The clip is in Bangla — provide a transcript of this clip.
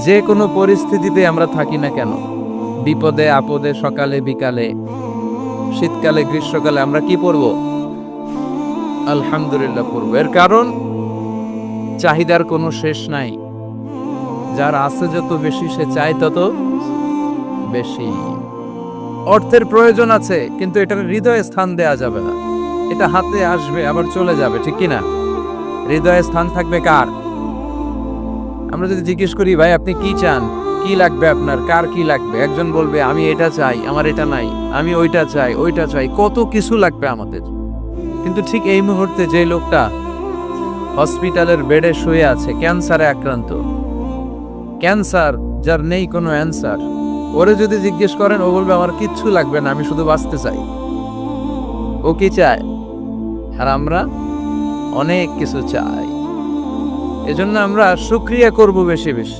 যে কোনো পরিস্থিতিতে আমরা থাকি না কেন, বিপদে আপদে, সকালে বিকালে, শীতকালে গ্রীষ্মকালে আমরা কি পড়ব? আলহামদুলিল্লাহ পড়ব। এর কারণ চাহিদার কোনো শেষ নাই। যার আছে যত বেশি সে চায় তত বেশি। অর্থের প্রয়োজন আছে, কিন্তু এটার হৃদয়ে স্থান দেয়া যাবে না। এটা হাতে আসবে আবার চলে যাবে, ঠিক কি না? হৃদয়ে স্থান থাকবে কার? আমরা যদি জিজ্ঞেস করি, ভাই আপনি কি চান, কি লাগবে আপনার, কার কি লাগবে, একজন বলবে আমি এটা চাই, আমার এটা নাই, আমি ওইটা চাই, ওইটা চাই, কত কিছু লাগবে আমাদের। কিন্তু ঠিক এই মুহূর্তে যে লোকটা হসপিটালের বেডে শুয়ে আছে, ক্যান্সারে আক্রান্ত, ক্যান্সার যার নেই কোনো অ্যান্সার, ওরে যদি জিজ্ঞেস করেন, ও বলবে আমার কিচ্ছু লাগবে না, আমি শুধু বাঁচতে চাই। ও কি চায়? আর আমরা অনেক কিছু চাই। এজন্য আমরা শুকরিয়া করব বেশি বেশি।